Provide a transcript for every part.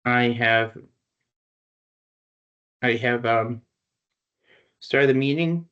I have started the meeting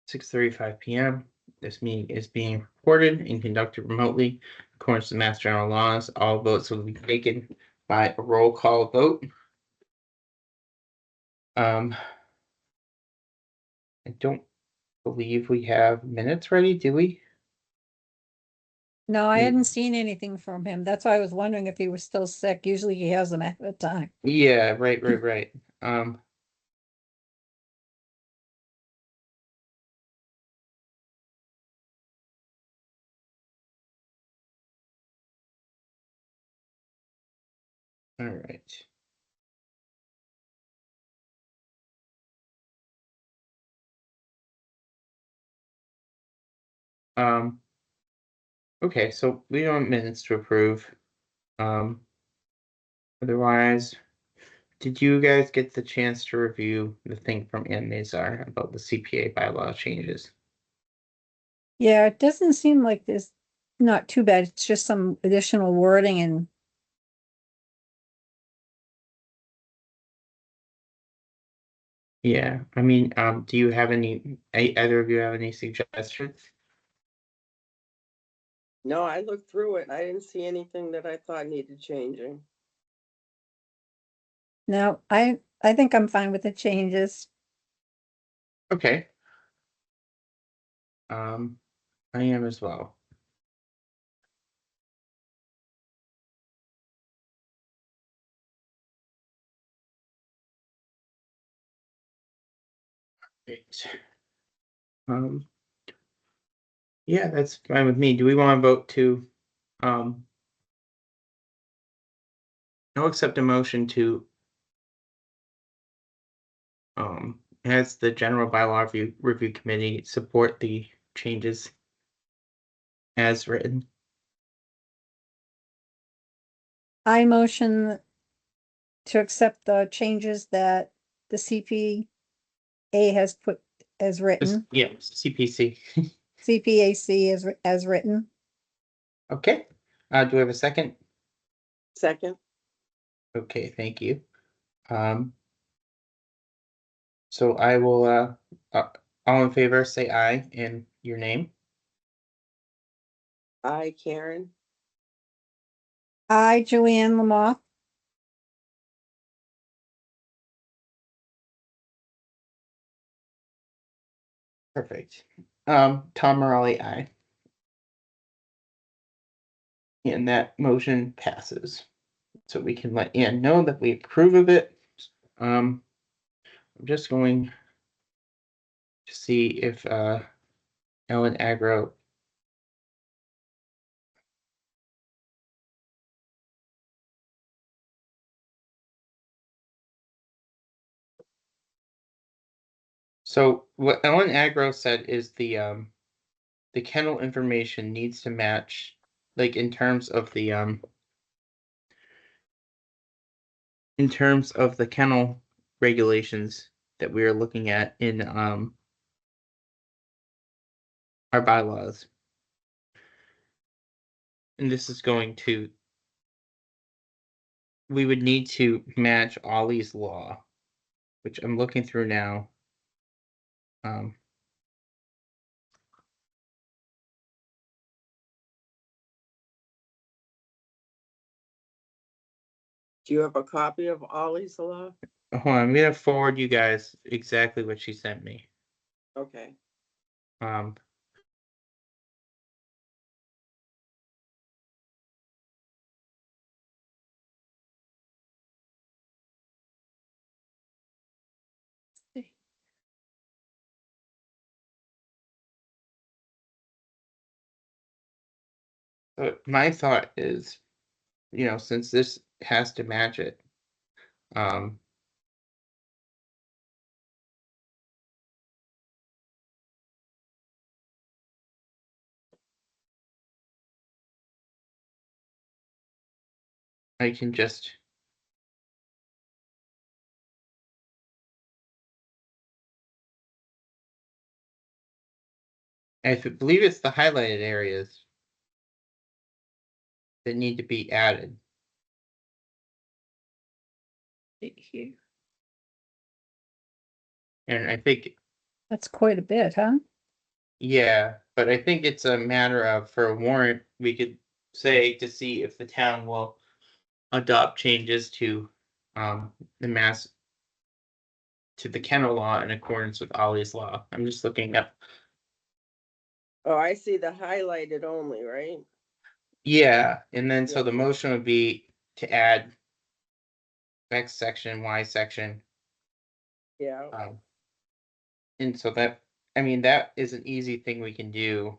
6:35 p.m. This meeting is being recorded and conducted remotely according to the Mass General laws. All votes will be taken by a roll call vote. I don't believe we have minutes ready, do we? No, I hadn't seen anything from him. That's why I was wondering if he was still sick. Usually he has them at the time. Yeah, right. All right. Okay, so we don't have minutes to approve. Otherwise, did you guys get the chance to review the thing from Ann Nazar about the CPA bylaw changes? Yeah, it doesn't seem like this, not too bad. It's just some additional wording and Yeah, I mean, do you have either of you have any suggestions? No, I looked through it. I didn't see anything that I thought needed changing. now I think I'm fine with the changes. Okay. I am as well. Great. Um, yeah, that's fine with me. Do we want to vote to, I'll accept a motion to, as the general bylaw review committee support the changes as written? I motion to accept the changes that the CPA has put as written, Yeah, CPC. CPAC as written. Okay, do we have a second? Second, Okay, thank you. So I will, all in favor, say aye in your name. I, Karen. I, Joanne Lamoth. Perfect. Tom Morelli, aye. And that motion passes. So we can let Ann know that we approve of it. I'm just going to see if Ellen Agro. So what Ellen Agro said is the kennel information needs to match, like in terms of the kennel regulations that we are looking at in our bylaws. And this is going to, we would need to match Ollie's law, which I'm looking through now. Do you have a copy of Ollie's law? Hold on, I'm gonna forward you guys exactly what she sent me. Okay. Um, but my thought is, since this has to match it, um, I can just. I believe it's the highlighted areas that need to be added. Here. And I think, That's quite a bit, huh? yeah, but I think it's a matter of, for a warrant, we could say to see if the town will adopt changes to the mass to the kennel law in accordance with Ollie's law. I'm just looking up. Oh, I see the highlighted only, right? Yeah, and then so Yeah. the motion would be to add X section, Y section. Yeah. And so that, I mean, that is an easy thing we can do.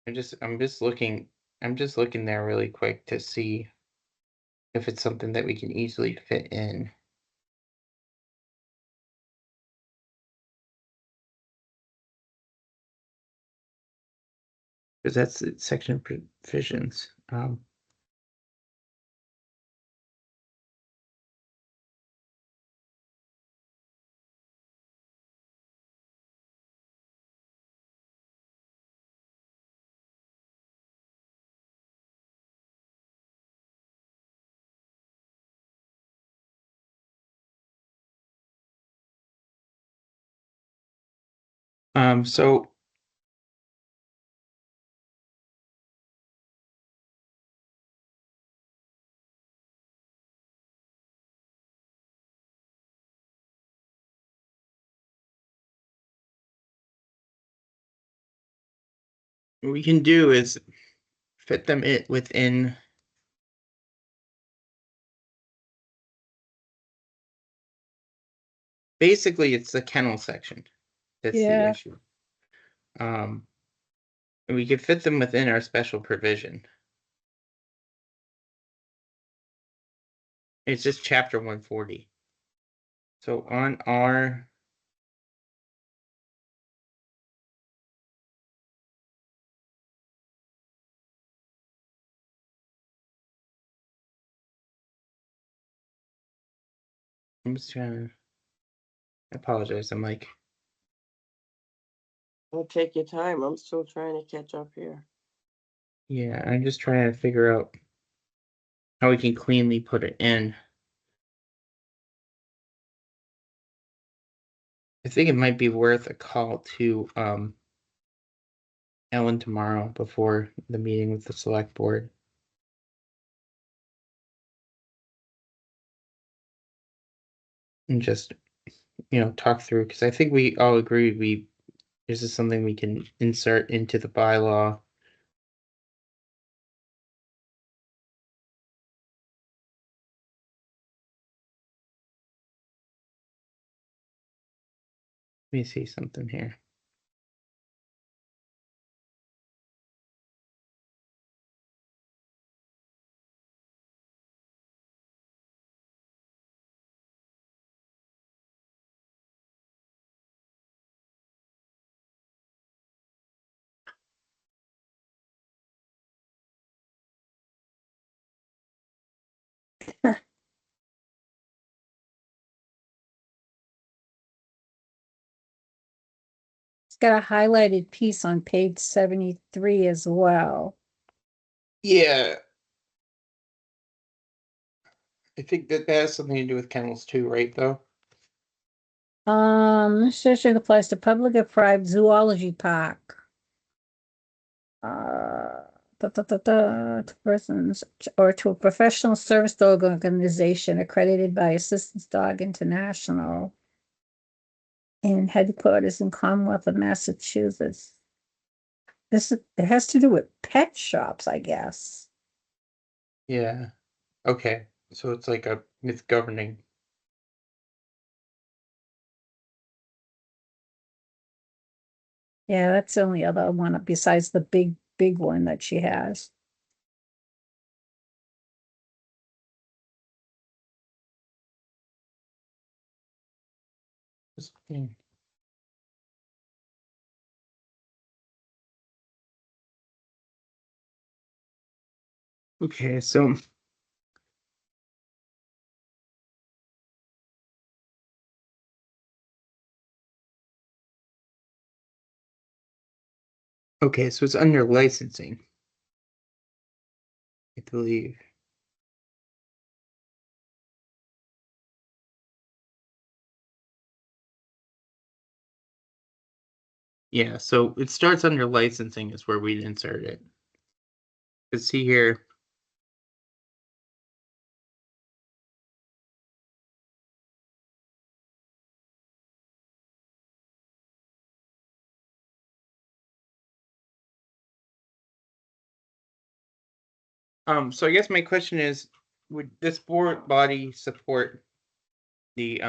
I'm just looking there really quick to see if it's something that we can easily fit in. Because that's the section of provisions. So what we can do is fit them within. Basically, it's the kennel section that's the Yeah. issue. And we could fit them within our special provision. It's just chapter 140. So on our I'm just trying to, I apologize. I'm like, Don't take your time. I'm still trying to catch up here. yeah, I'm just trying to figure out how we can cleanly put it in. I think it might be worth a call to Ellen tomorrow before the meeting with the select board. And just, talk through, because I think we all agree this is something we can insert into the bylaw. Let me see something here. It's got a highlighted piece on page 73 as well. Yeah, I think that has something to do with kennels too, right, though? This section applies to public or private zoology park. To persons or to a professional service dog organization accredited by Assistance Dog International and headquarters in Commonwealth of Massachusetts. It has to do with pet shops, I guess. Yeah. Okay. So it's like it's governing. Yeah, that's the only other one besides the big one that she has. Okay, so it's under licensing, I believe. Yeah, so it starts under licensing is where we'd insert it. Let's see here. So I guess my question is, would this board body support the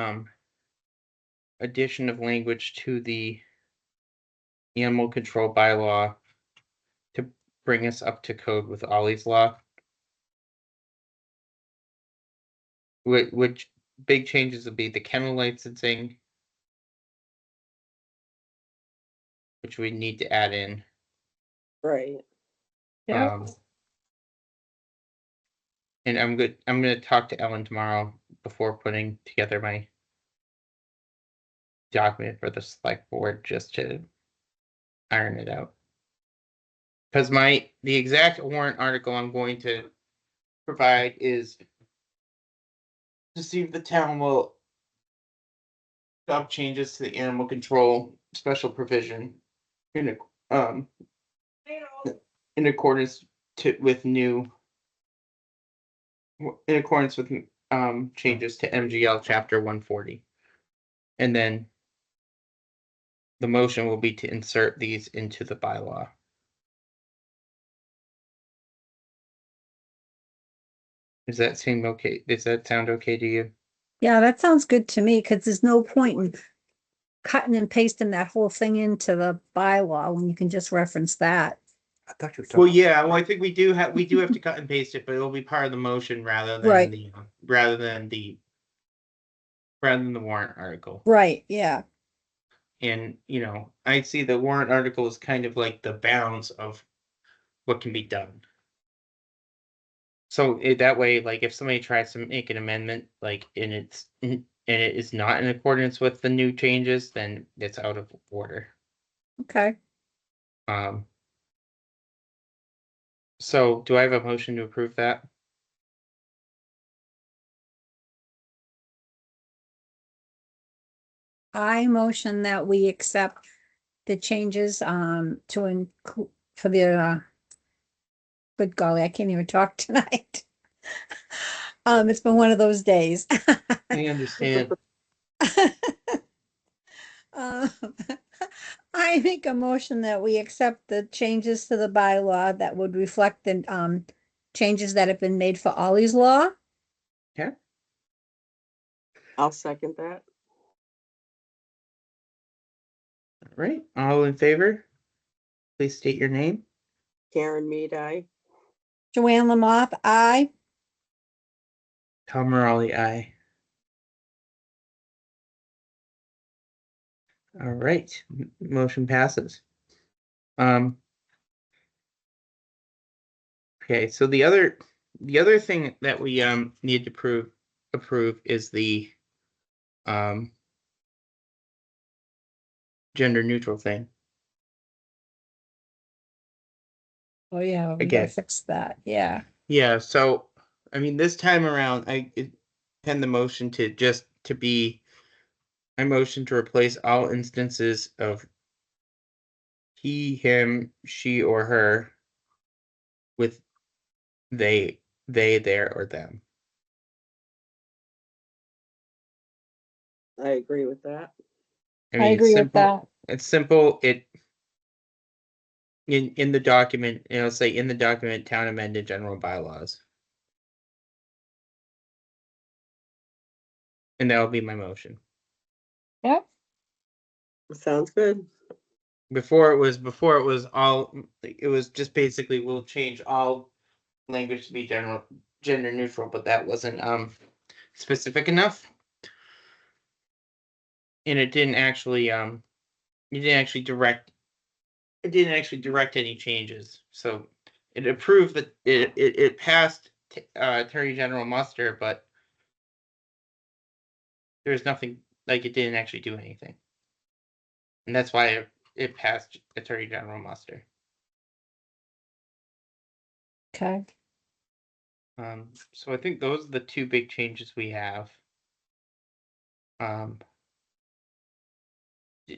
addition of language to the animal control bylaw to bring us up to code with Ollie's law? Which big changes would be the kennel licensing, which we need to add in. Right. Yeah. And I'm gonna talk to Ellen tomorrow before putting together my document for the select board just to iron it out. Because the exact warrant article I'm going to provide is to see if the town will adopt changes to the animal control special provision in in accordance with changes to MGL chapter 140. And then the motion will be to insert these into the bylaw. Does that seem okay? Does that sound okay to you? Yeah, that sounds good to me, because there's no point in cutting and pasting that whole thing into the bylaw when you can just reference that. I thought you were Well, talking. yeah, well, I think we do have to cut and paste it, but it'll be part of the motion rather than Right. the warrant article. Right, yeah. And I see the warrant article as kind of like the bounds of what can be done. So that way, like if somebody tries to make an amendment, like and it is not in accordance with the new changes, then it's out of order. Okay. So do I have a motion to approve that? I motion that we accept the changes to include for the good golly, I can't even talk tonight. It's been one of those days. I understand. Um, I make a motion that we accept the changes to the bylaw that would reflect the changes that have been made for Ollie's law. Okay. I'll second that. All right. All in favor? Please state your name. Karen Mead, aye. Joanne Lamoth, aye. Tom Morelli, aye. All right. Motion passes. Okay, so the other thing that we need to approve is the gender neutral thing. Oh, yeah, we gotta Again. fix that. Yeah. Yeah, so I mean this time around I intend the motion to be I motion to replace all instances of he, him, she, or her with they, their, or them. I agree with that. I I mean, agree with that. It's simple. It in the document, say in the document, town amended general bylaws, and that will be my motion. Yep. Sounds good. Before it was all. It was just basically we'll change all language to be gender neutral, but that wasn't specific enough, and it didn't actually direct any changes. So it approved that it passed Attorney General muster, but there's nothing like it didn't actually do anything, and that's why it passed Attorney General muster. Okay. So I think those are the two big changes we have.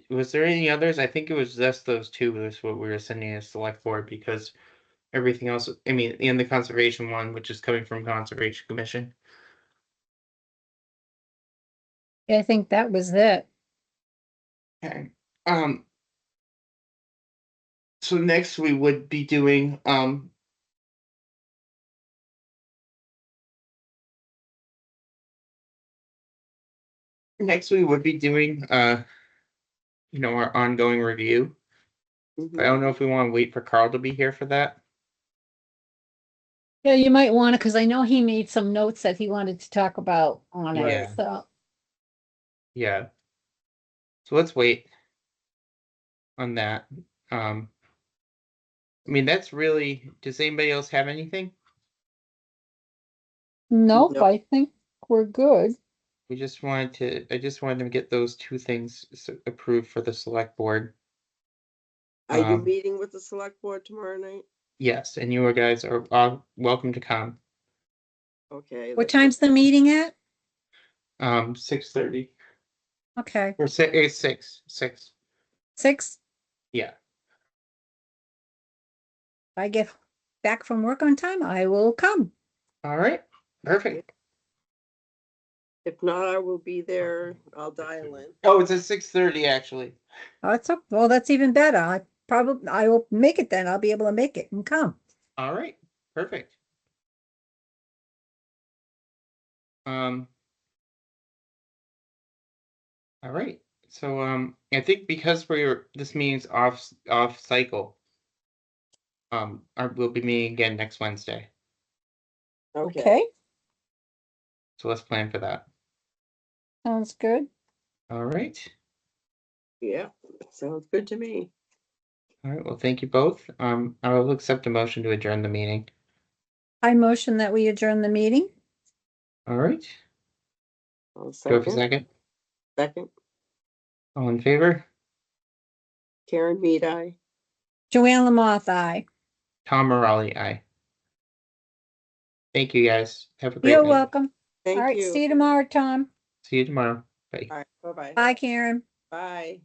Was there any others? I think it was just those two. Was what we were sending as select board because everything else. I mean, and the conservation one, which is coming from Conservation Commission. I think that was it. Okay. So next we would be doing our ongoing review. I Mhm. don't know if we want to wait for Carl to be here for that. Yeah, you might want to, because I know he made some notes that he wanted to talk about on it, Yeah. so. Yeah. So let's wait on that. I mean, that's really, does anybody else have anything? Nope, Nope. I think we're good. I just wanted to get those two things approved for the select board. Are you Um, meeting with the select board tomorrow night? Yes, and you guys are all welcome to come. Okay. What time's the meeting at? 6:30 Okay, or six. 6. Yeah. If I get back from work on time, I will come. All right. Perfect. If not, I will be there. I'll dial in. Oh, it's at 6:30 actually. Oh, well, that's even better. I will make it then. I'll be able to make it and come. All right. Perfect. All right. So I think because this meeting's off cycle. We'll be meeting again next Wednesday. Okay. So let's plan for that. Sounds good. All right. Yeah, sounds good to me. All right. Well, thank you both. I will accept a motion to adjourn the meeting. I motion that we adjourn the meeting. All right. I'll Do I have a second. second? Second. All in favor? Karen Mead, aye. Joanne Lamoth, aye. Tom Morelli, aye. Thank you guys. Have a great You're night. welcome. All Thank right, you. see you tomorrow, Tom. See you tomorrow. Bye. All right, bye-bye. Bye, Karen. Bye.